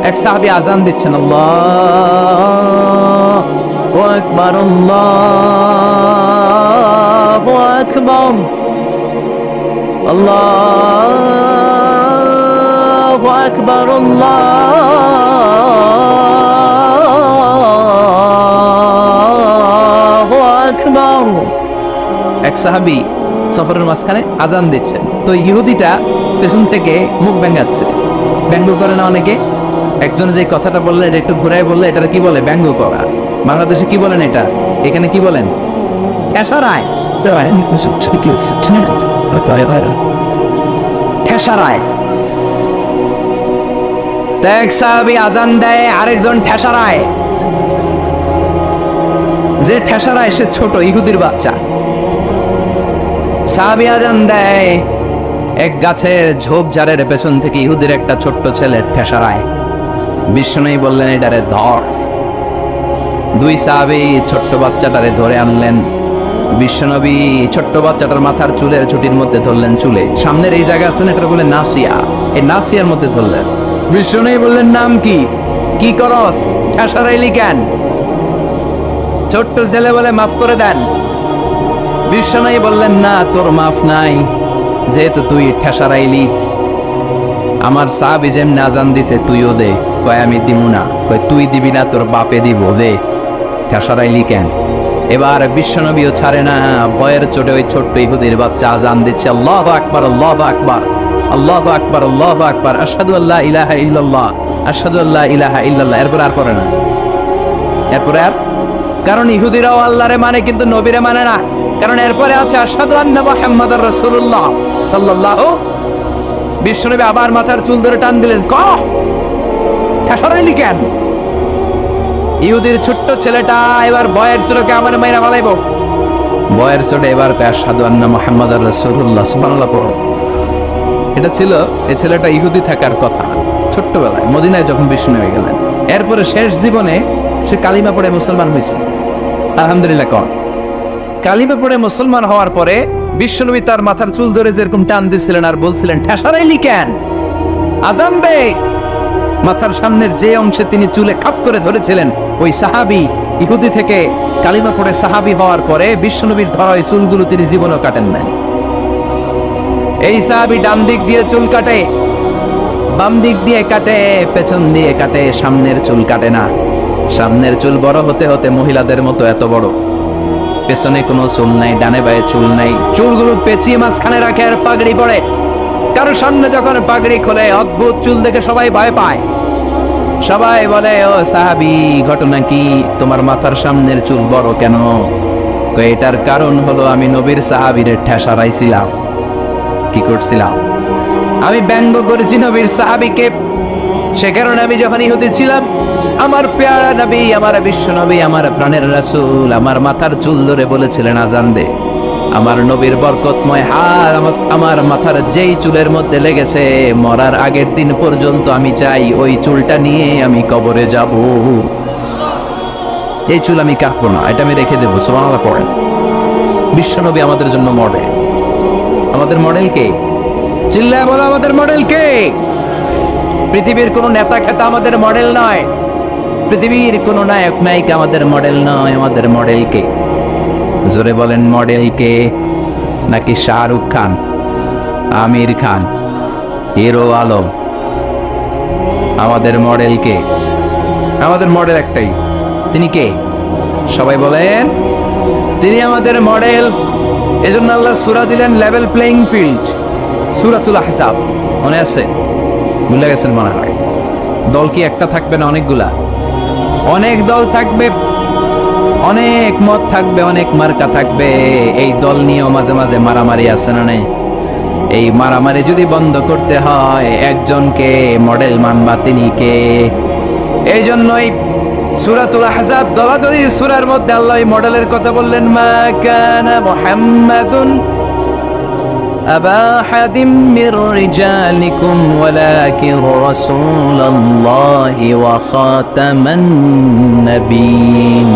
এক সাহাবী আজান দিচ্ছেন, আল্লাহু আকবার, আল্লাহু আকবার, আল্লাহু আকবার, আল্লাহু আকবার। এক সাহাবী সফরের মাঝখানে আজান দিচ্ছেন, তো ইহুদিটা পেছন থেকে মুখ ব্যাঙ্গাচ্ছে। ব্যঙ্গ করে না অনেকে? একজন যে কথাটা বললেন এটা একটু ঘুরাই বললে এটা কি বলে? ব্যঙ্গ করা। বাংলাদেশে কি বলেন এটা? এখানে কি বলেন? ঠেসারায়। ঠেসারায়। এক সাহাবী আজান দেয়, আরেকজন ঠেসারায়। যে ঠেসারায় সে ছোট ইহুদির বাচ্চা। সাহাবী আজান দেয়, এক গাছের ঝোপঝাড়ের পেছন থেকে ইহুদির একটা ছোট্ট ছেলে ঠেসারায়। বিশ্বনবী বললেন, এটারে ধর। দুই সাহাবী ছোট্ট বাচ্চাটারে ধরে আনলেন। বিশ্বনবী ছোট্ট বাচ্চাটার মাথার চুলের ছুটির মধ্যে ধরলেন, চুলে সামনের এই জায়গা আছে না, এটা বলে নাসিয়া, এই নাসিয়ার মধ্যে ধরলেন। বিশ্বনবী বললেন, নাম কি? কি করস? ঠেসারাইলি কেন? ছোট্ট ছেলে বলে, মাফ করে দেন। বিশ্বনবী বললেন, না, তোর মাফ নাই, যেহেতু তুই ঠেসারাইলি। আমার সাহাবী যেমনি আজান দিছে তুইও দে। কয় আমি দিব না। কয় তুই দিবি না, তোর বাপে দিব, দে। ঠেসারাইলি কেন? এবার বিশ্বনবীও ছাড়ে না, ভয়ের চোটে ওই ছোট্ট ইহুদির বাচ্চা আজান দিচ্ছে, আল্লাহু আকবার, আল্লাহু আকবার, আল্লাহু আকবার, আল্লাহু আকবার, আশহাদু আল্লা ইলাহা ইল্লাল্লাহ, আশহাদু আল্লা ইলাহা ইল্লাল্লাহ। এরপর আর করে না। এরপরে আর, কারণ ইহুদিরাও আল্লাহরে মানে কিন্তু নবীরে মানে না। কারণ এরপরে আছে আশহাদু আন্না মুহাম্মাদুর রাসূলুল্লাহ সাল্লাল্লাহু। বিশ্বনবী আবার মাথার চুল ধরে টান দিলেন, ঠেসারাইলি কেন? ইহুদির ছোট্ট ছেলেটা এবার বয়ের চোটে আমার মাইরা ফালাইব। বয়ের চোটে এবার আশহাদু আন্না মুহাম্মাদুর রাসূলুল্লাহ সুবহানাল্লাহ পড়ো। এটা ছিল এই ছেলেটা ইহুদি থাকার কথা ছোট্টবেলায় মদিনায় যখন বিশ্বনবী গেলেন। এরপরে শেষ জীবনে সে কালিমা পড়ে মুসলমান হয়েছে। আলহামদুলিল্লাহ। কন কালিমা পড়ে মুসলমান হওয়ার পরে বিশ্বনবী তার মাথার চুল ধরে যেরকম টান দিছিলেন আর বলছিলেন, ঠেসারাইলি কেন? আজান দে। মাথার সামনের যে অংশে তিনি চুলে খাপ করে ধরেছিলেন, ওই সাহাবী ইহুদি থেকে কালিমা পড়ে সাহাবী হওয়ার পরে বিশ্বনবীর ধরা ওই চুলগুলো তিনি জীবনও কাটেন নাই। এই সাহাবী ডান দিক দিয়ে চুল কাটে, বাম দিক দিয়ে কাটে, পেছন দিয়ে কাটে, সামনের চুল কাটে না। সামনের চুল বড় হতে হতে মহিলাদের মতো এত বড়, পেছনে কোনো চুল নাই, ডানে বায়ে চুল নাই। চুলগুলো পেঁচিয়ে মাঝখানে রাখে আর পাগড়ি পরে। কারো সামনে যখন পাগড়ি খোলে অদ্ভুত চুল দেখে সবাই ভয় পায়। সবাই বলে, ও সাহাবী, ঘটনা কি? তোমার মাথার সামনের চুল বড় কেন? এটার কারণ হলো আমি নবীর সাহাবীরে ঠেসারাইছিলাম। কি করছিলাম? আমি ব্যঙ্গ করেছি নবীর সাহাবীকে। সে কারণে আমি যখন ইহুদি ছিলাম, আমার পেয়ারা নবী, আমার বিশ্ব নবী, আমার প্রাণের রাসূল আমার মাথার চুল ধরে বলেছিলেন আজান দে। আমার নবীর বরকতময় হাত আমার মাথার যেই চুলের মধ্যে লেগেছে, মরার আগের দিন পর্যন্ত আমি চাই ওই চুলটা নিয়ে আমি কবরে যাব। এই চুল আমি কাটবো না, এটা আমি রেখে দেবো। সুবহানাল্লাহ পড়েন। বিশ্ব নবী আমাদের জন্য মডেল। আমাদের মডেল কে? চিল্লায় বলো, আমাদের মডেল কে? পৃথিবীর কোন নেতা খেতা আমাদের মডেল নয়। পৃথিবীর কোন নায়ক নায়িকা আমাদের মডেল নয়। আমাদের মডেল কে? জোরে বলেন, মডেল কে? নাকি শাহরুখ খান, আমির খান, হিরো আলম? আমাদের মডেল কে? আমাদের মডেল একটাই। তিনি কে? সবাই বলেন, তিনি আমাদের মডেল। এজন্য আল্লাহ সূরা দিলেন লেভেল প্লেইং ফিল্ড, সূরাতুল আহজাব। মনে আছে? ভুলে গেছেন মনে হয়। দল কি একটা থাকবে না অনেকগুলা? অনেক দল থাকবে, অনেক মত থাকবে, অনেক মার্কা থাকবে। এই দল নিয়েও মাঝে মাঝে মারামারি আছে না নাই? এই মারামারি যদি বন্ধ করতে হয়, একজনকে মডেল মানবা, তিনি কে? এই জন্যই সূরাতুল আহজাব দলাদলির সূরার মধ্যে আল্লাহ এই মডেলের কথা বললেন, মা কানা মুহাম্মাদুন আবা আহাদিম মির রিজালিকুম ওয়ালাকিন রাসূলুল্লাহি ওয়া খাতামান নাবিয়্যিন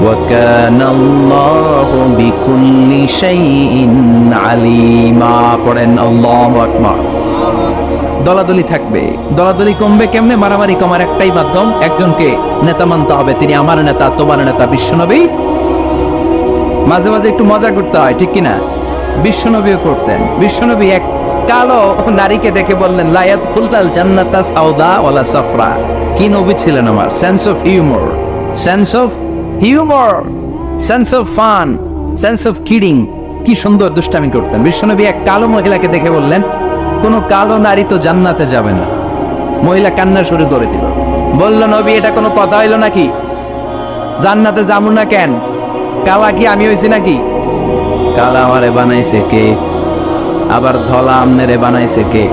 ওয়া কানা আল্লাহু বিকুল্লি শাইইন আলিমা। পড়েন আল্লাহু আকবার। দলাদলি থাকবে। দলাদলি কমবে কেমনে? মারামারি কমার একটাই মাধ্যম, একজনকে নেতা মানতে হবে, তিনি আমার নেতা, তোমার নেতা বিশ্বনবী। মাঝে মাঝে একটু মজা করতে হয়, ঠিক কিনা? বিশ্বনবীও করতেন। বিশ্বনবী এক কালো নারীকে দেখে বললেন, লা ইয়াদখুলুল জান্নাতা সাওদা ওয়ালা সাফরা। কি নবী ছিলেন আমার! Sense of humour, sense of humour, sense of fun, sense of kidding. কি সুন্দর দুষ্টামি করতেন। বিশ্বনবী এক কালো মহিলাকে দেখে বললেন, কোন কালো নারী তো জান্নাতে যাবে না। মহিলা কান্না শুরু করে দিল। বলল, নবী এটা কোনো কথা হইল নাকি? জান্নাতে যাবো না কেন? কালা কি আমি হইছি নাকি? কালা আমারে বানাইছে কে? আবার ধলা আমনেরে বানাইছে কে?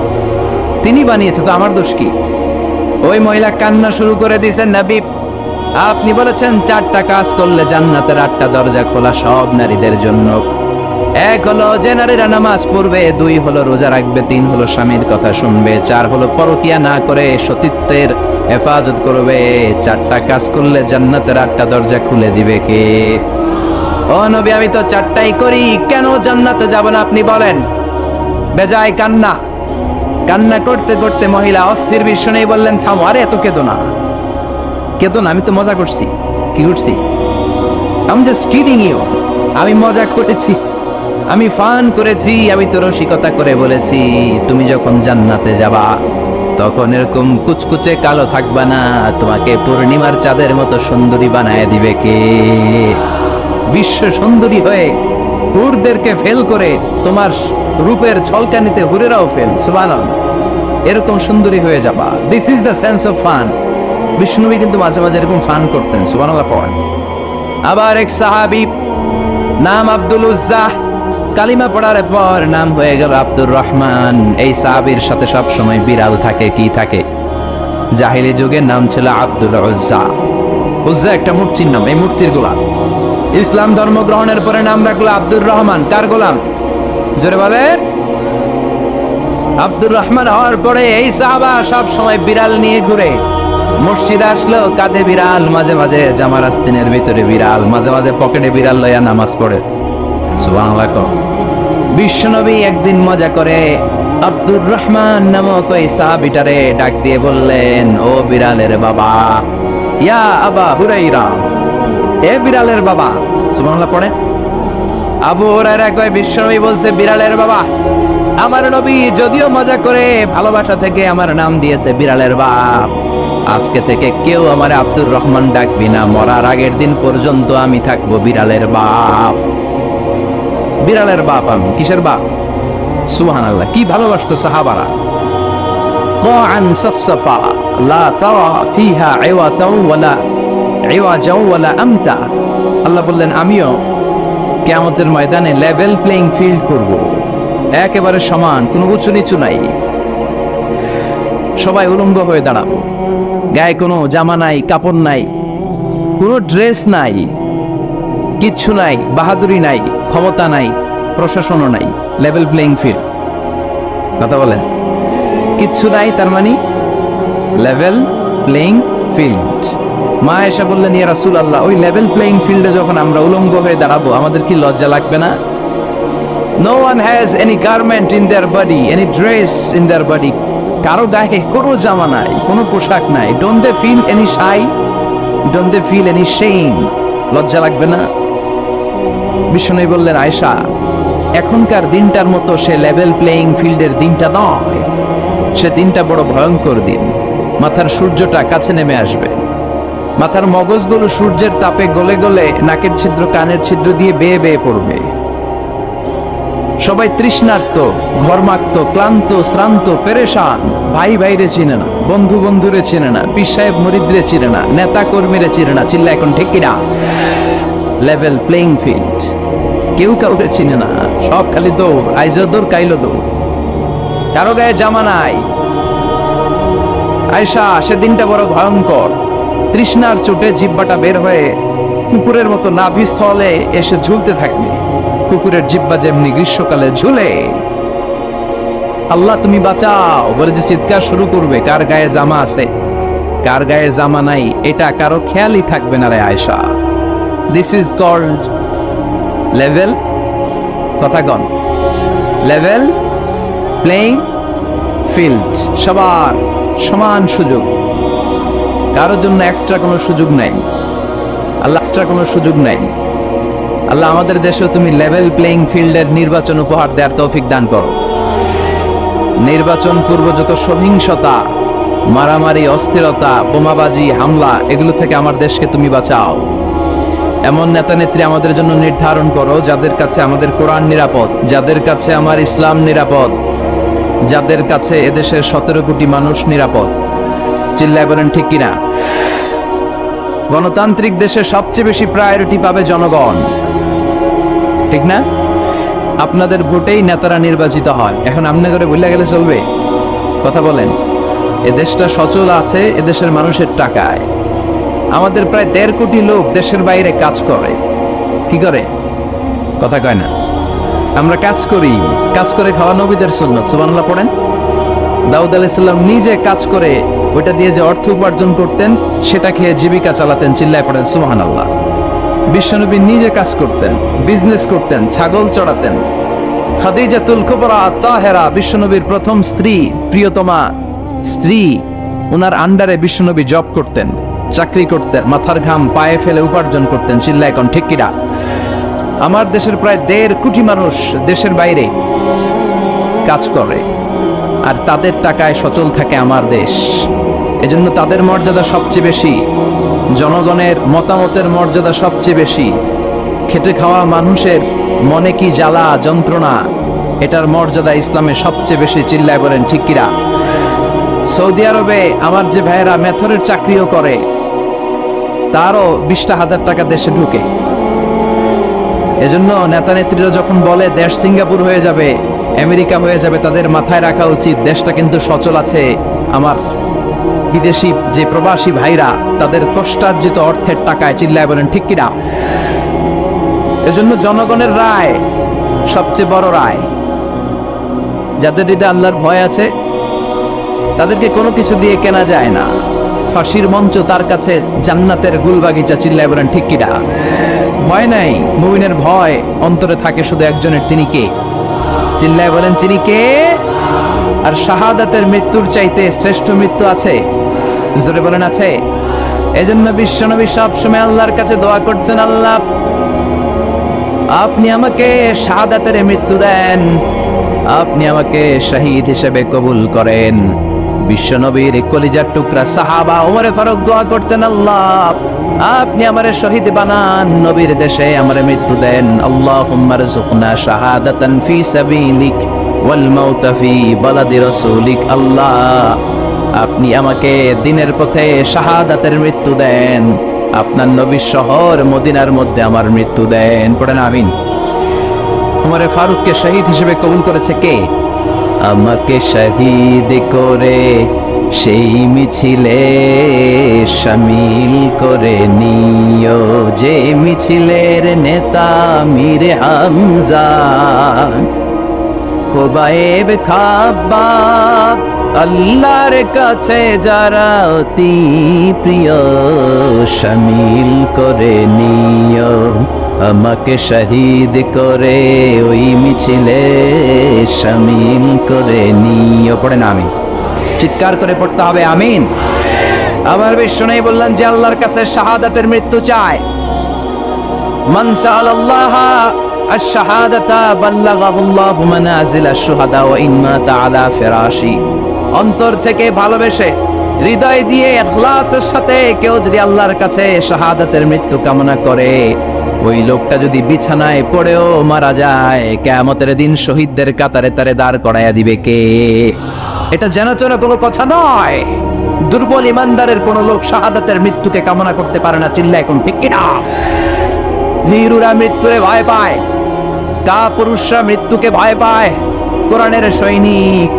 তিনি বানিয়েছে, তো আমার দোষ কি? ওই মহিলা কান্না শুরু করে দিয়েছেন, নবী আপনি বলেছেন 4টা কাজ করলে জান্নাতের 8টা দরজা খোলা সব নারীদের জন্য। 1 হলো যে নারীরা নামাজ পড়বে, 2 হলো রোজা রাখবে, 3 হলো স্বামীর কথা শুনবে, 4 হলো পরকিয়া না করে সতীত্বের হেফাজত করবে। 4টা কাজ করলে জান্নাতের 8টা দরজা খুলে দিবে কে? ও নবী আমি তো 4টাই করি, কেন জান্নাতে যাব না আপনি বলেন? বেজায় কান্না। কান্না করতে করতে মহিলা অস্থির। বিশ্ব নেই বললেন, থামো, আরে এত কেঁদো না, কেঁদো না, আমি তো মজা করছি। কি করছি? I'm just kidding you. আমি মজা করেছি, আমি ফান করেছি, আমি তো রসিকতা করে বলেছি তুমি যখন জান্নাতে যাবা তখন এরকম কুচকুচে কালো থাকবা না, তোমাকে পূর্ণিমার চাঁদের মতো সুন্দরী বানায় দিবে কে? বিশ্ব সুন্দরী হয়ে হুরদেরকে ফেল করে তোমার রূপের ঝলকানিতে হুরেরাও ফেল। সুবহানাল্লাহ, এরকম সুন্দরী হয়ে যাবা। This is the sense of fun. বিষ্ণুবী কিন্তু মাঝে মাঝে এরকম ফান করতেন। সুবহানাল্লাহ পড়েন। আবার এক সাহাবী নাম আব্দুল উজ্জা, কালিমা পড়ার পর নাম হয়ে গেল আব্দুর রহমান। এই সাহাবীর সাথে সব সময় বিড়াল থাকে। কি থাকে? জাহিলি যুগের নাম ছিল আব্দুল উজ্জা। উজ্জা একটা মূর্তির নাম, এই মূর্তির গোলাম। ইসলাম ধর্ম গ্রহণের পরে নাম রাখলো আব্দুর রহমান। কার গোলাম? জোরে বলেন। আব্দুর রহমান হওয়ার পরে এই সাহাবা সব সময় বিড়াল নিয়ে ঘুরে। মসজিদে আসলো, কাঁধে বিড়াল, মাঝে মাঝে জামার আস্তিনের ভিতরে বিড়াল, মাঝে মাঝে পকেটে বিড়াল লইয়া নামাজ পড়ে। সুবহানাল্লাহ। বিশ্বনবী একদিন মজা করে আব্দুর রহমান নামক ওই সাহাবীটারে ডাক দিয়ে বললেন, ও বিড়ালের বাবা, ইয়া আবা হুরাইরা, এ বিড়ালের বাবা। সুবহানাল্লাহ পড়ে। আবু হুরায়রা কয়, বিশ্বনবী বলছে বিড়ালের বাবা। আমার নবী যদিও মজা করে ভালোবাসা থেকে আমার নাম দিয়েছে বিড়ালের বাপ, আজকে থেকে কেউ আমার আব্দুর রহমান ডাকবি না, মরার আগের দিন পর্যন্ত আমি থাকবো বিড়ালের বাপ। বিড়ালের বাপ আমি। কিসের বাপ? সুবহানাল্লাহ। কি ভালোবাসতো সাহাবারা। কাআন সাফসাফা লা তারা ফিহা ইওয়াতাও ওয়ালা ইওয়াজাও ওয়ালা আমতা। আল্লাহ বললেন, আমিও কিয়ামতের ময়দানে লেভেল প্লেইং ফিল্ড করব, একেবারে সমান, কোনো উঁচু নিচু নাই। সবাই উলঙ্গ হয়ে দাঁড়াবো, গায়ে কোনো জামা নাই, কাপড় নাই, কোনো ড্রেস নাই, কিচ্ছু নাই, বাহাদুরি নাই, ক্ষমতা নাই, প্রশাসনও নাই। Level playing field. কথা বলেন। কিচ্ছু নাই, তার মানে লেভেল প্লেইং ফিল্ড। মা এসে বললেন, ইয়া রাসূলুল্লাহ, ওই লেভেল প্লেইং ফিল্ডে যখন আমরা উলঙ্গ হয়ে দাঁড়াবো আমাদের কি লজ্জা লাগবে না? No one has any garment in their body, any dress in their body. কারো গায়ে কোনো জামা নাই, কোনো পোশাক নাই। Don't they feel any shy? Don't they feel any shame? লজ্জা লাগবে না? বিষ্ণু বললেন, আয়েশা, এখনকার দিনটার মতো সে লেভেল প্লেইং ফিল্ডের দিনটা নয়, সে দিনটা বড় ভয়ঙ্কর দিন। মাথার সূর্যটা কাছে নেমে আসবে, মাথার মগজগুলো সূর্যের তাপে গলে গলে নাকের ছিদ্র কানের ছিদ্র দিয়ে বেয়ে বেয়ে পড়বে। সবাই তৃষ্ণার্ত, ঘর্মাক্ত, ক্লান্ত, শ্রান্ত, পেরেশান। ভাই ভাইরে চিনে না, বন্ধু বন্ধুরে চিনে না, পীর সাহেব মুরিদরে চিনে না, নেতা কর্মীরে চিনে না। চিল্লা এখন ঠিক কিনা? Level playing field. কেউ কাউকে চিনে না, সব খালি দৌড়, আইজো দৌড়, কাইলো দৌড়। কারো গায়ে জামা নাই। আয়েশা, সেদিনটা বড় ভয়ঙ্কর। তৃষ্ণার চোটে জিহ্বাটা বের হয়ে কুকুরের মতো নাভিস্থলে এসে ঝুলতে থাকবে। কুকুরের জিহ্বা যেমনি গ্রীষ্মকালে ঝুলে। আল্লাহ তুমি বাঁচাও বলে যে চিৎকার শুরু করবে। কার গায়ে জামা আছে, কার গায়ে জামা নাই, এটা কারো খেয়ালই থাকবে না রে Ayesha. This is called level, কথাগণ, লেভেল প্লেইং ফিল্ড, সবার সমান সুযোগ, কারোর জন্য এক্সট্রা কোনো সুযোগ নাই। আল্লাহ এক্সট্রা কোনো সুযোগ নাই। আল্লাহ আমাদের দেশেও তুমি লেভেল প্লেইং ফিল্ডের নির্বাচন উপহার দেওয়ার তৌফিক দান করো। নির্বাচন পূর্ব যত সহিংসতা, মারামারি, অস্থিরতা, বোমাবাজি, হামলা, এগুলো থেকে আমার দেশকে তুমি বাঁচাও। এমন নেতা নেত্রী আমাদের জন্য নির্ধারণ করো যাদের কাছে আমাদের কোরআন নিরাপদ, যাদের কাছে আমার ইসলাম নিরাপদ, যাদের কাছে এদেশের 17 কোটি মানুষ নিরাপদ। চিল্লায় বলেন ঠিক কিনা? গণতান্ত্রিক দেশে সবচেয়ে বেশি প্রায়োরিটি পাবে জনগণ, ঠিক না? আপনাদের ভোটেই নেতারা নির্বাচিত হয়। এখন আমনে করে ভুলে গেলে চলবে? কথা বলেন। এ দেশটা সচল আছে এদেশের মানুষের টাকায়। আমাদের প্রায় 1.5 কোটি লোক দেশের বাইরে কাজ করে। কি করে? কথা কয় না। আমরা কাজ করি, কাজ করে খাওয়া নবীদের সুন্নাত। সুবহানাল্লাহ পড়েন। দাউদ আলাইহিস সালাম নিজে কাজ করে ওইটা দিয়ে যে অর্থ উপার্জন করতেন সেটা খেয়ে জীবিকা চালাতেন। চিল্লায় পড়েন সুবহানাল্লাহ। বিশ্বনবী নিজে কাজ করতেন, বিজনেস করতেন, ছাগল চড়াতেন। খাদিজাতুল কুবরা তাহেরা, বিশ্বনবীর প্রথম স্ত্রী, প্রিয়তমা স্ত্রী, ওনার আন্ডারে বিশ্বনবী জব করতেন, চাকরি করতেন, মাথার ঘাম পায়ে ফেলে উপার্জন করতেন। চিল্লায় এখন ঠিক কিনা? আমার দেশের প্রায় 1.5 কোটি মানুষ দেশের বাইরে কাজ করে, আর তাদের টাকায় সচল থাকে আমার দেশ। এজন্য তাদের মর্যাদা সবচেয়ে বেশি, জনগণের মতামতের মর্যাদা সবচেয়ে বেশি। খেটে খাওয়া মানুষের মনে কি জ্বালা যন্ত্রণা, এটার মর্যাদা ইসলামে সবচেয়ে বেশি। চিল্লায় বলেন ঠিক কিনা? সৌদি আরবে আমার যে ভাইয়েরা মেথরের চাকরিও করে, তারও 20,000 টাকা দেশে ঢুকে। এজন্য নেতা নেত্রীরা যখন বলে দেশ সিঙ্গাপুর হয়ে যাবে, আমেরিকা হয়ে যাবে, তাদের মাথায় রাখা উচিত দেশটা কিন্তু সচল আছে। আমার বিদেশি যে প্রবাসী ভাইরা তাদের কষ্টার্জিত অর্থের টাকায়। চিল্লায় বলেন ঠিক কিনা? এজন্য জনগণের রায় সবচেয়ে বড় রায়। যাদের হৃদয়ে আল্লাহর ভয় আছে তাদেরকে কোনো কিছু দিয়ে কেনা যায় না। ফাঁসির মঞ্চ তার কাছে জান্নাতের গুলবাগিচা। চিল্লায় বলেন ঠিক কিনা? ভয় নাই। মুমিনের ভয় অন্তরে থাকে শুধু একজনের, তিনি কে? চিল্লায় বলেন তিনি কে? আর শাহাদাতের মৃত্যুর চাইতে শ্রেষ্ঠ মৃত্যু আছে? জোরে বলেন আছে? এজন্য বিশ্বনবী সবসময় আল্লাহর কাছে দোয়া করছেন, আল্লাহ আপনি আমাকে শাহাদাতের মৃত্যু দেন, আপনি আমাকে শহীদ হিসেবে কবুল করেন। বিশ্বনবীর কলিজার টুকরা সাহাবা ওমরে ফারুক দোয়া করতেন, আল্লাহ আপনি আমারে শহীদ বানান, নবীর দেশে আমারে মৃত্যু দেন। আল্লাহুম্মা রযুকনা শাহাদাতান ফি সাবিলিক ওয়াল মাউতা ফি বালাদি রাসূলিক। আল্লাহ আপনি আমাকে দিনের পথে শাহাদাতের মৃত্যু দেন, আপনার নবীর শহর মদিনার মধ্যে আমার মৃত্যু দেন। পড়েন আমিন। ওমরে ফারুককে শহীদ হিসেবে কবুল করেছে কে? আমাকে শহীদ করে সেই মিছিলে শামিল করে নিও, যে মিছিলের নেতা মীর হামজা। খোবায়েব খাব্বাব আল্লাহর কাছে যারা অতি প্রিয়, শামিল করে নিও আমাকে শহীদ করে ওই মিছিলে শামিল করে নিও। পড়েন আমিন। চিৎকার করে পড়তে হবে আমিন। আবার বিষ্ণু বললেন যে আল্লাহর কাছে শাহাদাতের মৃত্যু চায়, মান সাআলাল্লাহ আশ-শাহাদাতা বাল্লাগাহুল্লাহু মানাজিল আশ-শুহাদা ওয়া ইন মাতা আলা ফিরাশি। অন্তর থেকে ভালোবেসে, হৃদয় দিয়ে ইখলাসের সাথে কেউ যদি আল্লাহর কাছে শাহাদাতের মৃত্যু কামনা করে, ওই লোকটা যদি বিছানায় পড়েও মারা যায়, কিয়ামতের দিন শহীদদের কাতারে তারে দাঁড় করাইয়া দিবে কে? এটা জানাচনা কোনো কথা নয়। দুর্বল ইমানদারের কোন লোক শাহাদাতের মৃত্যুকে কামনা করতে পারে না। চিল্লায় কোন ঠিক কিনা? ভীরুরা মৃত্যুরে ভয় পায়, কাপুরুষরা মৃত্যুকে ভয় পায়। কোরআনের সৈনিক,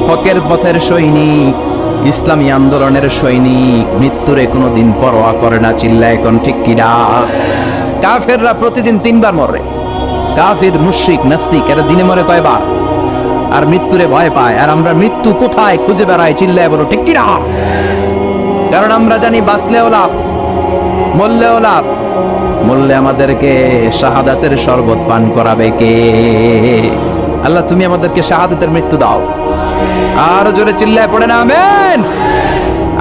হকের পথের সৈনিক, ইসলামী আন্দোলনের সৈনিক মৃত্যুরে কোনোদিন পরোয়া করে না। চিল্লায় কোন ঠিক কিনা? কাফেররা প্রতিদিন 3 বার মরে। কাফির, মুশরিক, নাস্তিক এরা দিনে মরে কয়বার? আর মৃত্যুরে ভয় পায়। আর আমরা মৃত্যু কোথায় খুঁজে বেড়াই? চিল্লায় বলো ঠিক কিনা? কারণ আমরা জানি বাঁচলেও লাভ, মরলেও লাভ। মরলে আমাদেরকে শাহাদাতের শরবত পান করাবে কে? আল্লাহ তুমি আমাদেরকে শাহাদাতের মৃত্যু দাও। আর জোরে চিল্লায় পড়েন আমেন।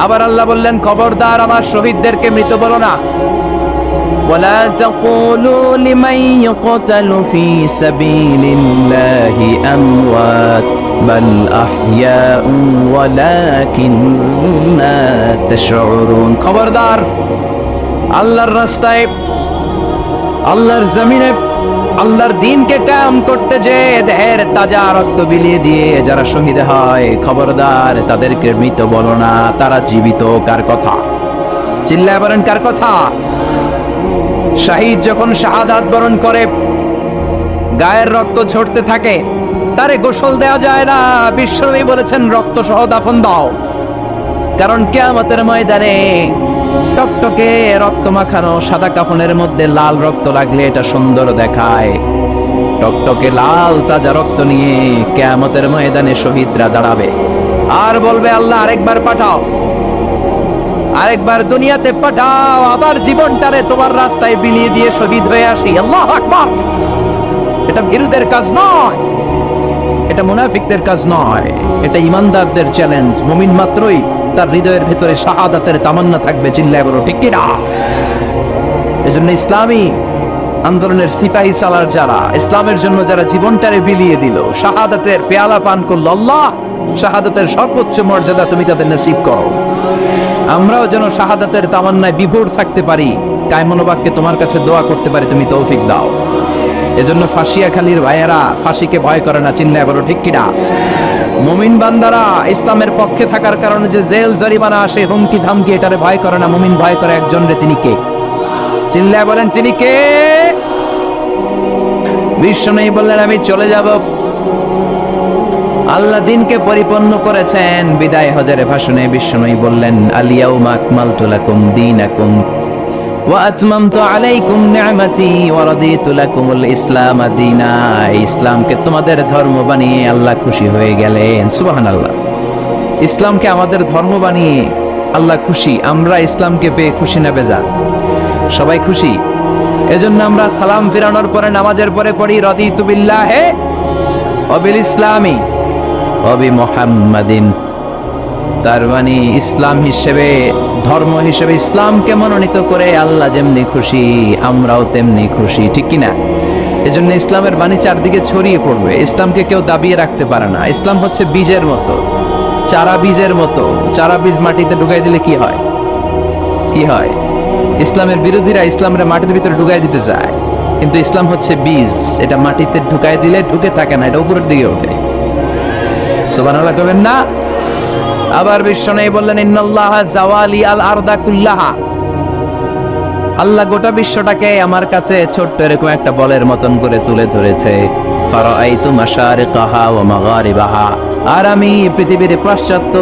আবার আল্লাহ বললেন, খবরদার আমার শহীদদেরকে মৃত বলো না। ولا تقولوا لمن يقتل في سبيل الله أموات بل أحياء ولكن لا تشعرون। খবরদার, আল্লাহর রাস্তায়, আল্লাহর জমিনে আল্লাহর দ্বীনকে কায়েম করতে যে দেহের তাজা রক্ত বিলিয়ে দিয়ে যারা শহীদ হয়, খবরদার তাদেরকে মৃত বলো না, তারা জীবিত। কার কথা? চিল্লায় বলেন কার কথা? শহীদ যখন শাহাদাত বরণ করে, গায়ের রক্ত ঝরতে থাকে, তারে গোসল দেওয়া যায় না। বিশ্বনবী বলেছেন রক্ত সহ দাফন দাও, কারণ কিয়ামতের ময়দানে টকটকে রক্ত মাখানো সাদা কাফনের মধ্যে লাল রক্ত লাগলে এটা সুন্দর দেখায়। টকটকে লাল তাজা রক্ত নিয়ে কিয়ামতের ময়দানে শহীদরা দাঁড়াবে আর বলবে, আল্লাহ আরেকবার পাঠাও, আরেকবার দুনিয়াতে পাঠাও, আবার জীবনটারে তোমার রাস্তায় বিলিয়ে দিয়ে শহীদ হয়ে আসি। আল্লাহু আকবার। এটা ভীরুদের কাজ নয়, এটা মুনাফিকদের কাজ নয়, এটা ইমানদারদের চ্যালেঞ্জ। মুমিন মাত্রই তার হৃদয়ের ভিতরে শাহাদাতের তামান্না থাকবে। চিল্লায় বলো ঠিক কিনা? এজন্য ইসলামী আন্দোলনের সিপাহী সালার যারা, ইসলামের জন্য যারা জীবনটারে বিলিয়ে দিল, শাহাদাতের পেয়ালা পান করলো, আল্লাহ শাহাদাতের সর্বোচ্চ মর্যাদা তুমি তাদের নসিব করো। আমরাও যেন শাহাদাতের তামান্নায় বিভোর থাকতে পারি, কায়মনোবাক্যে তোমার কাছে দোয়া করতে পারি, তুমি তৌফিক দাও। এজন্য ফাঁসিয়াখালীর ভাইয়েরা ফাঁসিকে ভয় করে না। চিল্লায় বলো ঠিক কিনা? মুমিন বান্দারা ইসলামের পক্ষে থাকার কারণে যে জেল জরিমানা আসে, হুমকি ধামকি, এটারে ভয় করে না। মুমিন ভয় করে একজন রে, তিনি কে? চিল্লায় বলেন তিনি কে? বিশ্বনবী বললেন, আমি চলে যাব। আল্লাহ দ্বীনকে পরিপূর্ণ করেছেন। বিদায় হজের ভাষণে বিশ্বনবী বললেন, আল ইয়াউমা আকমালতু লাকুম দীনাকুম ওয়া আতমামতু আলাইকুম নি'মাতি ওয়া রাদিতু লাকুমুল ইসলাম দীনা। ইসলামকে তোমাদের ধর্ম বানিয়ে আল্লাহ খুশি হয়ে গেলেন। সুবহানাল্লাহ। ইসলামকে আমাদের ধর্ম বানিয়ে আল্লাহ খুশি। আমরা ইসলামকে পেয়ে খুশি না বেজার? সবাই খুশি। এজন্য আমরা সালাম ফিরানোর পরে, নামাজের পরে পড়ি, রাদিতু বিল্লাহি ওয়া বিল ইসলামি ওয়া বি মুহাম্মাদিন। তার মানে ইসলাম হিসেবে, ধর্ম হিসেবে ইসলামকে মনোনীত করে আল্লাহ যেমনি খুশি, আমরাও তেমনি খুশি। ঠিক কিনা? এজন্য ইসলামের বাণী চারদিকে ছড়িয়ে পড়বে। ইসলামকে কেউ দাবিয়ে রাখতে পারে না। ইসলাম হচ্ছে বীজের মতো, চারা বীজের মতো। চারা বীজ মাটিতে ঢুকাই দিলে কি হয়? কি হয়? ইসলামের বিরোধীরা ইসলামের মাটির ভিতরে ঢুকাই দিতে চায়, কিন্তু ইসলাম হচ্ছে বীজ, এটা মাটিতে ঢুকাই দিলে ঢুকে থাকে না, এটা উপরের দিকে ওঠে। সুবহানাল্লাহ করবেন না? আবার বিশ্বনবী বললেন, ইন্নাল্লাহা জাওয়ালি আল আরদা কুল্লাহা। আল্লাহ গোটা বিশ্বটাকে আমার কাছে ছোট্ট এরকম একটা বলের মতন করে তুলে ধরেছে। ফারাআইতু মাশারিকাহা ওয়া মাগারিবাহা। আর আমি পৃথিবীর পাশ্চাত্য,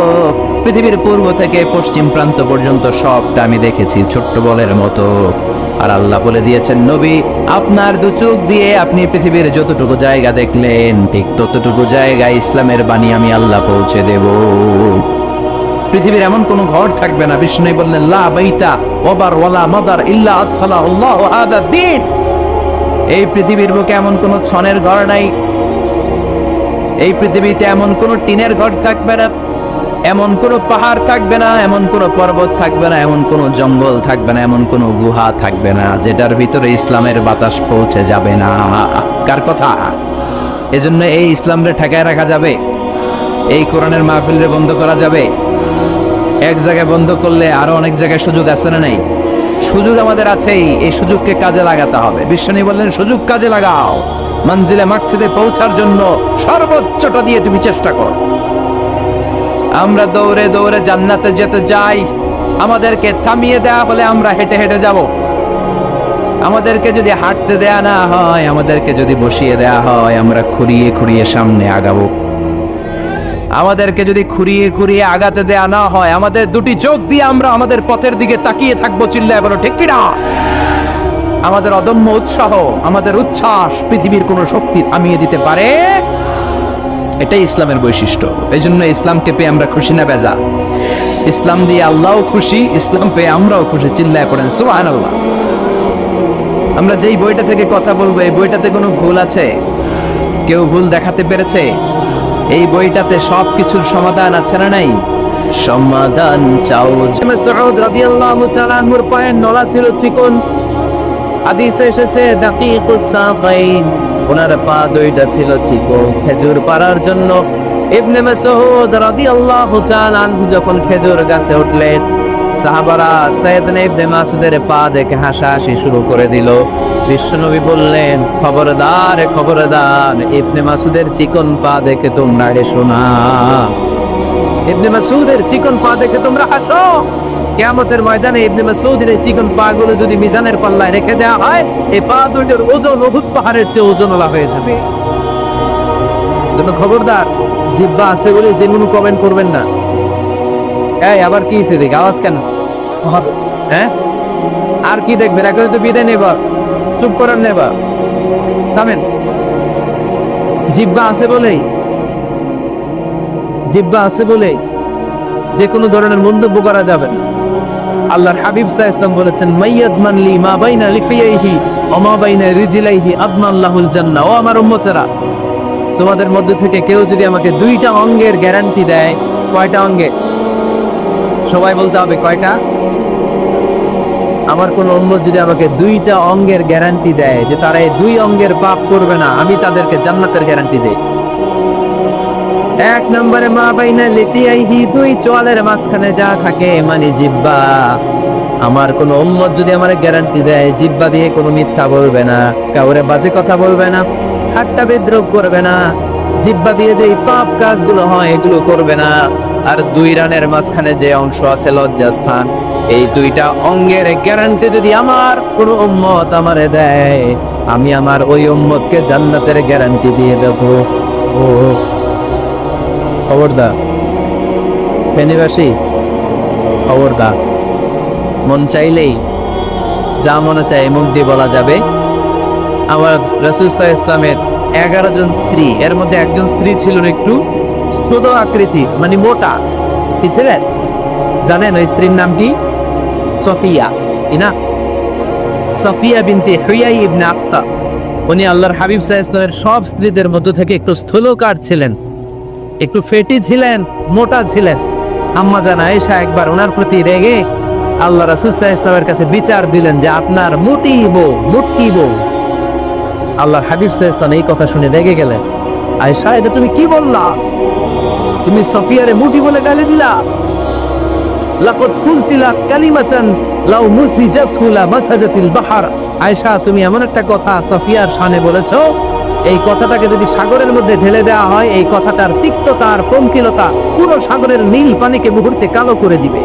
পৃথিবীর পূর্ব থেকে পশ্চিম প্রান্ত পর্যন্ত সবটা আমি দেখেছি ছোট্ট বলের মতো। আর আল্লাহ বলে দিয়েছেন, নবী আপনার দু চোখ দিয়ে আপনি পৃথিবীর যতটুকু জায়গা দেখলেন, ঠিক ততটুকু জায়গায় ইসলামের বাণী আমি আল্লাহ পৌঁছে দেব। পৃথিবীর এমন কোন ঘর থাকবে না, বিষ্ণু বললেন, লা বাইতা ওয়াবার ওয়ালা মাদার ইল্লা আদখালাহু আল্লাহু হাদা দ্বীন। এই পৃথিবীর বুকে এমন কোন ছনের ঘর নাই, এই পৃথিবীতে এমন কোন টিনের ঘর থাকবে না, এমন কোন পাহাড় থাকবে না, এমন কোন পর্বত থাকবে না, এমন কোন জঙ্গল থাকবে না, এমন কোন গুহা থাকবে না যেটার ভিতরে ইসলামের বাতাস পৌঁছে যাবে না। কার কথা? এজন্য এই ইসলামরে ঠেকায় রাখা যাবে? এই কোরআনের মাহফিলরে বন্ধ করা যাবে? এক জায়গায় বন্ধ করলে আরো অনেক জায়গায় সুযোগ আছে না নাই? সুযোগ আমাদের আছেই, এই সুযোগকে কাজে লাগাতে হবে। বিশ্বনবী বললেন, সুযোগ কাজে লাগাও, মঞ্জিলে মাকসিদে পৌঁছার জন্য সর্বোচ্চটা দিয়ে তুমি চেষ্টা করো। আমরা দৌড়ে দৌড়ে জান্নাতে যেতে যাই, আমাদেরকে থামিয়ে দেয়া হলে আমরা হেঁটে হেঁটে যাব। আমাদেরকে যদি হাঁটতে দেয়া না হয়, আমাদেরকে যদি বসিয়ে দেয়া হয়, আমরা খুঁড়িয়ে খুঁড়িয়ে সামনে আগাবো। আমাদেরকে যদি খুঁড়িয়ে খুঁড়িয়ে আগাতে দেয়া না হয়, আমাদের দুটি চোখ দিয়ে আমরা আমাদের পথের দিকে তাকিয়ে থাকবো। চিল্লায় বলো ঠিক কিনা? আমাদের অদম্য উৎসাহ, আমাদের উচ্ছ্বাস পৃথিবীর কোন শক্তি থামিয়ে দিতে পারে? এটাই ইসলামের বৈশিষ্ট্য। এই জন্য ইসলামকে পেয়ে আমরা খুশি না বেজা? ইসলাম দিয়ে আল্লাহও খুশি, ইসলাম পেয়ে আমরাও খুশি। চিল্লায় পড়েন সুবহানাল্লাহ। আমরা যেই বইটা থেকে কথা বলবো, এই বইটাতে কোনো ভুল আছে? কেউ ভুল দেখাতে পেরেছে? এই বইটাতে সবকিছুর সমাধান আছে না নাই? সমাধান চাও। মাসউদ রাদিয়াল্লাহু তাআলা আনহুর পায়ের নলা ছিল চিকন। হাদিসে এসেছে দাকিকুস সাকাইন, ওনার পা দুইটা ছিল চিকন খেজুর পাড়ার জন্য। ইবনে মাসউদ রাদিয়াল্লাহু তাআলা আনহু যখন খেজুর গাছে উঠলেন, সাহাবারা সাইয়েদনা ইবনে মাসউদের পা দেখে হাসাহাসি শুরু করে দিল। বিশ্বনবী বললেন, খবরদার খবরদার, ইবনে মাসউদের চিকন পা দেখে তোমরা হেসো না। ইবনে মাসউদের চিকন পা দেখে তোমরা হাসো। কিয়ামতের ময়দানে ইবনে মাসউদের এই চিকন পা গুলো যদি মিজানের পাল্লায় রেখে দেওয়া হয়, এই পা দুটোর ওজন উহুদ পাহাড়ের চেয়ে ওজনওয়ালা হয়ে যাবে। এজন্য খবরদার, জিহ্বা আছে বলে যে কোনো কমেন্ট করবেন না। এই আবার কি হইছে দেখ, আওয়াজ কেন? হ্যাঁ, আর কি দেখবেন? এখন তো বিদায় নেবা, চুপ করার নেবা, থামেন। জিহ্বা আছে বলেই, জিহ্বা আছে বলেই যে কোনো ধরনের মন্তব্য করা যাবে না। আল্লাহর হাবিব সাল্লাল্লাহু আলাইহি ওয়াসাল্লাম বলেছেন, মাইয়াদমান লি মা বাইনা লিহিয়াইহি ওয়া মা বাইনা রিজলাইহি আদমাল্লাহুল জান্নাহ। ও আমার উম্মতেরা, তোমাদের মধ্যে থেকে কেউ যদি আমাকে দুইটা অঙ্গের গ্যারান্টি দেয়, কয়টা অঙ্গে? সবাই বলতে হবে কয়টা? আমার কোন উম্মত যদি আমাকে দুইটা অঙ্গের গ্যারান্টি দেয় যে তারা এই দুই অঙ্গের পাপ করবে না, আমি তাদেরকে জান্নাতের গ্যারান্টি দেই। এক নম্বরে মা বাইনা লিহিয়াইহি, দুই চোয়ালের মাঝখানে যা থাকে মানে জিহ্বা। আমার কোন উম্মত যদি আমার গ্যারান্টি দেয় জিহ্বা দিয়ে কোনো মিথ্যা বলবে না, কাউরে বাজে কথা বলবে না, ঠাট্টা বিদ্রূপ করবে না, জিহ্বা দিয়ে যে পাপ কাজগুলো হয় এগুলো করবে না, আর দুই রানের মাঝখানে যে অংশ আছে লজ্জাস্থান, এই দুইটা অঙ্গের গ্যারান্টি যদি আমার কোন উম্মত আমারে দেয়, আমি আমার ওই উম্মতকে জান্নাতের গ্যারান্টি দিয়ে দেব। ও খবরদার ফেনীবাসী, খবরদার। মন চাইলেই যা মনে চায় মুখ দিয়ে বলা যাবে। আমার রাসূল সাল্লাল্লাহু আলাইহি ওয়াসাল্লামের 11 জন স্ত্রী, এর মধ্যে একজন স্ত্রী ছিলেন একটু স্থূল আকৃতি, মানে মোটা। কি ছিলেন জানেন? ওই স্ত্রীর নাম কি? সফিয়া, না? সফিয়া বিনতে হুয়াই ইবনে আখতাব। উনি আল্লাহর হাবিব সাল্লাল্লাহু আলাইহি ওয়াসাল্লামের সব স্ত্রীদের মধ্য থেকে একটু স্থূলকার ছিলেন, একটু ফেটি ছিলেন, মোটা ছিলেন। আম্মা জান আয়েশা একবার ওনার প্রতি রেগে আল্লাহ রাসূল সাল্লাল্লাহু আলাইহি ওয়াসাল্লামের কাছে বিচার দিলেন যে আপনার মুটি বউ, মুটকি বউ। আল্লাহর হাবিব সাল্লাল্লাহু আলাইহি ওয়াসাল্লাম এই কথা শুনে রেগে গেলেন। আয়েশা, এটা তুমি কি বললা? তুমি সফিয়ারে মুটি বলে গালি দিলা। লাকাদ কুলতিলা কালিমাতান লাউ মুসিজাতু লা মাসাজাতিল বাহর। আয়েশা, তুমি এমন একটা কথা সফিয়ার শানে বলেছো, এই কথাটাকে যদি সাগরের মধ্যে ঢেলে দেওয়া হয়, এই কথাটার তিক্ততা আর পঙ্কিলতা পুরো সাগরের নীল পানিকে মুহূর্তে কালো করে দিবে।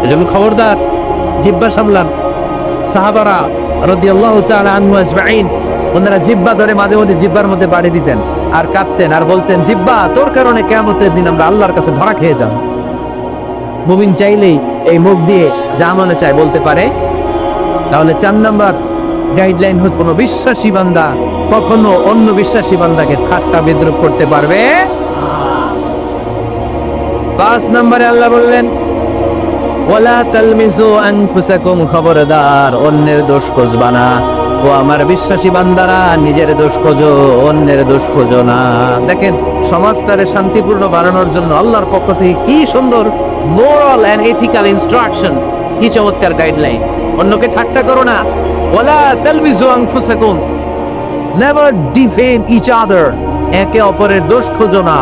এজন্য খবরদার, জিহ্বা সামলান। সাহাবারা রাদিয়াল্লাহু তাআলা আনহু আজমাইন, ওনারা জিহ্বা ধরে মাঝে মাঝে জিহ্বার মধ্যে বাড়ি দিতেন আর কাঁপতেন আর বলতেন, জিহ্বা, তোর কারণে কিয়ামতের দিন আমরা আল্লাহর কাছে ধরা খেয়ে যাব। মুমিন চাইলেই এই মুখ দিয়ে যা মনে চায় বলতে পারে। তাহলে 4 নাম্বার গাইডলাইন হচ্ছে, কোনো বিশ্বাসী বান্দা কখনো অন্য বিশ্বাসী বান্দাকে ঠাট্টা বিদ্রূপ করতে পারবে। 5 নম্বরে আল্লাহ বললেন, ওয়ালা তালমিজু আনফুসাকুম, খবরদার অন্যের দোষ খুঁজবা না। ও আমার বিশ্বাসী বান্দারা, নিজের দোষ খোঁজো, অন্যের দোষ খোঁজো না। দেখেন, সমাজটারে শান্তিপূর্ণ বানানোর জন্য আল্লাহর পক্ষ থেকে কি সুন্দর মোরাল এন্ড এথিক্যাল ইনস্ট্রাকশনস, কি চমৎকার গাইডলাইন। অন্যকে ঠাট্টা করো না। ওয়ালা তালমিজু আনফুসাকুম, নেভার ডিফেম ইচ আদার, একে অপরের দোষ খোঁজো না,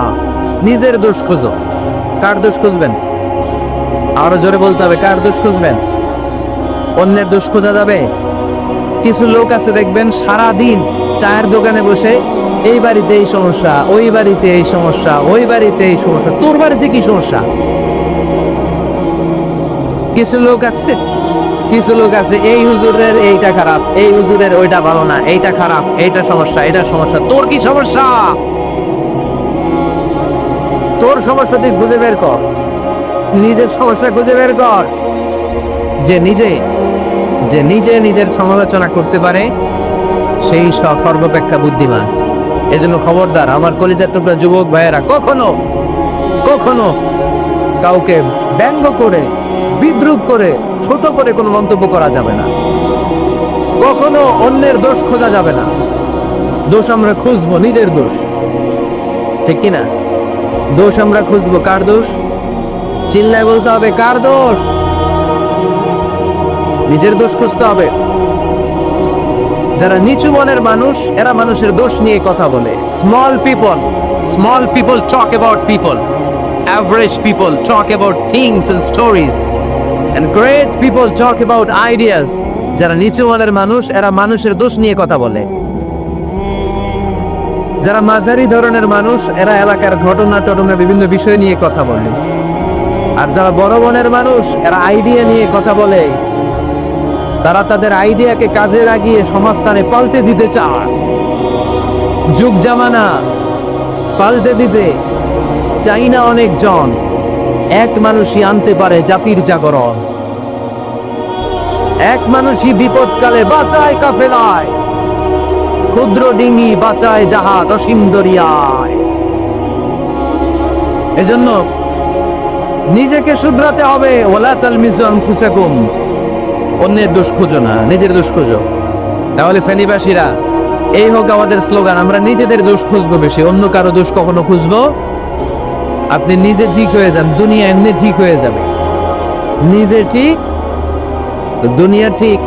নিজের দোষ খোঁজো। কার দোষ খুঁজবেন? আরো জোরে বলতে হবে, কার দোষ খুঁজবেন? অন্যের দোষ খোঁজা যাবে? কিছু লোক আছে দেখবেন সারা দিন চায়ের দোকানে বসে, এই বাড়িতে এই সমস্যা, ওই বাড়িতে এই সমস্যা, ওই বাড়িতে এই সমস্যা, তোর বাড়িতে কি সমস্যা? কিছু লোক আছে এই হুজুরের এইটা খারাপ, এই হুজুরের ওইটা ভালো না, এইটা খারাপ, এইটা সমস্যা, এটা সমস্যা। তোর কি সমস্যা? তোর সমস্যা তুই খুঁজে বের কর, নিজের সমস্যা খুঁজে বের কর। যে নিজে নিজের সমালোচনা করতে পারে সেই সর্বাপেক্ষা বুদ্ধিমান। এজন্য খবরদার আমার কলিজার টুকরা যুবক ভাইয়েরা, কখনো কাউকে ব্যঙ্গ করে, বিদ্রূপ করে, ছোট করে কোনো মন্তব্য করা যাবে না। কখনো অন্যের দোষ খোঁজা যাবে না। দোষ আমরা খুঁজবো, নিজের দোষ। ঠিক কিনা? দোষ আমরা খুঁজবো, কার দোষ? চিল্লায় বলতে হবে কার দোষ। নিজের দোষ খুঁজতে হবে। যারা নিচু মনের মানুষ, এরা মানুষের দোষ নিয়ে কথা বলে। Small people talk about people, average people talk about things and stories, and great people talk about ideas. যারা নিচু মনের মানুষ, এরা মানুষের দোষ নিয়ে কথা বলে। যারা মাঝারি ধরনের মানুষ, এরা এলাকার ঘটনা টটনা বিভিন্ন বিষয় নিয়ে কথা বলে। আর যারা বড় মনের মানুষ, এরা আইডিয়া নিয়ে কথা বলে। তারা তাদের আইডিয়াকে কাজে লাগিয়ে সমাজস্থানে পাল্টে দিতে চায়। যুগ জামানা পাল্টে দিতে চাই না অনেকজন, এক মানুষই আনতে পারে জাতির জাগরণ। এক মানুষই বিপদকালে বাঁচায় কাফেলায়, ক্ষুদ্র ডিঙি বাঁচায় জাহাজ অসীম দরিয়ায়। এজন্য নিজেকে শুধরাতে হবে। ওয়ালা তালমিজু আনফুসাকুম, অন্যের দোষ খুঁজো না, নিজের দোষ খুঁজো। তাহলে ফেনীবাসীরা, এই হোক আমাদের স্লোগান, আমরা নিজেদের দোষ খুঁজবো বেশি, অন্য কারো দোষ কখনো খুঁজবো। আপনি নিজে ঠিক হয়ে যান, দুনিয়া এমনি ঠিক হয়ে যাবে। নিজে ঠিক তো দুনিয়া ঠিক।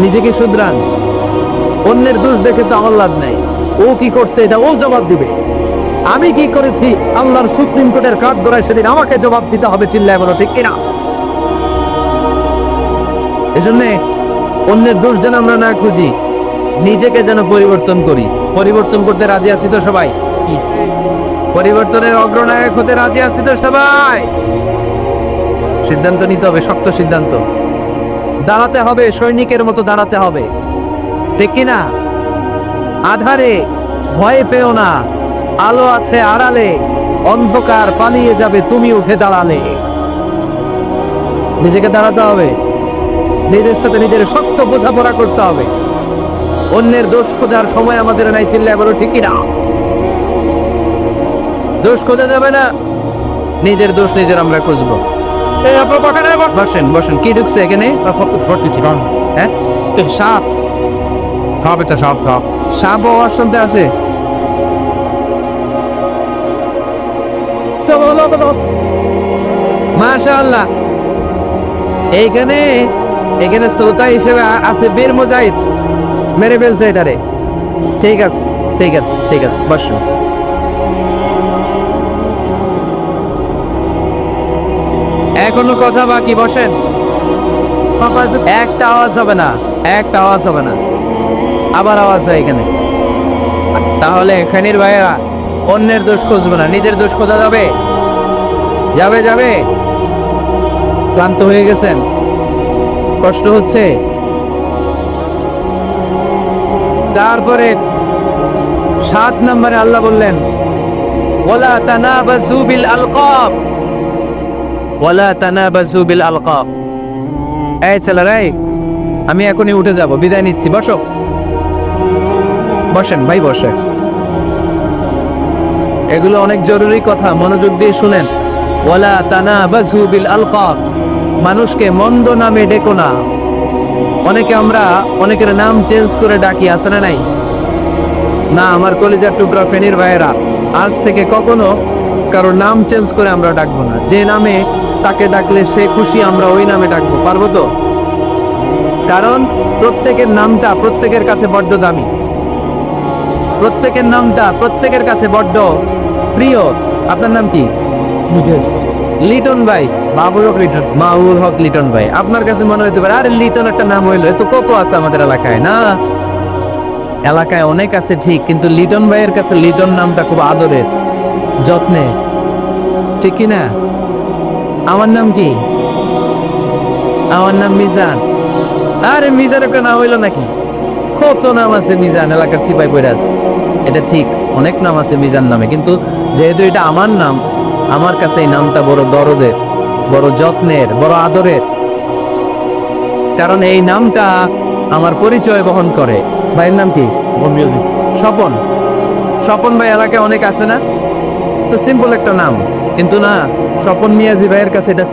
নিজেকে শুধরান। অন্যের দোষ দেখে তো আমার লাভ নাই। ও কি করছে এটা ও জবাব দিবে। আমি কি করেছি আল্লাহর সুপ্রিম কোর্টের কাঠ ধরায় সেদিন আমাকে জবাব দিতে হবে। চিল্লায় বলো ঠিক কিনা? এজন্য অন্যের দোষ যেন আমরা না খুঁজি, নিজেকে যেন পরিবর্তন করি। পরিবর্তন করতে রাজি আছি তো সবাই? পরিবর্তনের অগ্রনায়ক হতে রাজি আছি তো সবাই? সিদ্ধান্ত নিতে হবে, শক্ত সিদ্ধান্ত। দাঁড়াতে হবে, সৈনিকের মতো দাঁড়াতে হবে। ঠিক কিনা? আধারে ভয় পেও না, আলো আছে আড়ালে, অন্ধকার পালিয়ে যাবে তুমি উঠে দাঁড়ালে। নিজেকে দাঁড়াতে হবে, নিজের সাথে নিজের শক্ত বোঝাপড়া করতে হবে। অন্যের দোষ খোঁজার সময় আমাদের নাই। চিল্লায় বলো ঠিক কিনা? দোষ খোঁজা যাবে না, নিজের দোষ নিজের আমরা খুঁজবো। বসেন বসেন। কি ঢুকছে এখানে? হ্যাঁ, সাপ। সাপ, এটা সাপ। সাপ সাপ ও শুনতে আসে। মাশাআল্লাহ। এইখানে এখানে শ্রোতা হিসেবে আছে বীর মুজাহিদ, মেরে ফেলছে এটারে। ঠিক আছে ঠিক আছে ঠিক আছে, বসুন। এখনো কথা বাকি, বসেন। একটা আওয়াজ হবে না, একটা আওয়াজ হবে না। আবার আওয়াজ হয় এখানে। তাহলে ফেনীর ভাইয়া, অন্যের দোষ খুঁজবে না, নিজের দোষ খোঁজা যাবে? যাবে যাবে? ক্লান্ত হয়ে গেছেন? কষ্ট হচ্ছে? তারপরে 7 নম্বরে আল্লাহ বললেন, ওয়ালা তানাবাজু বিল আলকাব, ওয়ালা তানাবাজু বিল আলকাব। এই ছেলেরা, আমি এখনই উঠে যাব, বিদায় নিচ্ছি। বসো, বসেন ভাই, বসে। এগুলো অনেক জরুরি কথা, মনোযোগ দিয়ে শুনেন। ওয়ালা তানাবাজু বিল আলকাব, মানুষকে মন্দ নামে ডেকো না। আমরা অনেকের নাম চেঞ্জ করে ডাকি, আছে না নাই? না, আমার কলিজার টুকরা ফেনীর ভাইয়েরা, আজ থেকে কখনো কারোর নাম চেঞ্জ করে আমরা ডাকবো না। যে নামে তাকে ডাকলে সে খুশি, আমরা ওই নামে ডাকবো। পারবো তো? কারণ প্রত্যেকের নামটা প্রত্যেকের কাছে বড্ড দামি, প্রত্যেকের নামটা প্রত্যেকের কাছে বড্ড প্রিয়। আপনার নাম কি? লিটন ভাই। মাহবুব হক লিটন। মাহবুব হক লিটন ভাই। আপনার কাছে মনে হতে পারে আরে লিটন একটা নাম হইলো, তো কত আছে আমাদের এলাকায়। না, এলাকায় অনেক আছে ঠিক, কিন্তু লিটন ভাইয়ের কাছে লিটন নামটা খুব আদরের, যত্নে। ঠিক কিনা? আমার নাম কি? আমার নাম মিজান। আরে মিজান একটা নাম হইলো নাকি? কত নাম আছে মিজান, এলাকার সিপাই পয়রাস। এটা ঠিক, অনেক নাম আছে মিজান নামে, কিন্তু যেহেতু এটা আমার নাম, আমার কাছে এই নামটা বড় দরদের, বড় যত্নের, বড় আদরের। কারণ এই নামটা আমার পরিচয় বহন করে। ভাইয়ের নাম কি? স্বপন। স্বপন ভাই এলাকায় অনেক আছে না? তো সিম্পল একটা নাম, কিন্তু না, স্বপন মিয়াজি ভাইয়ের কাছে এটা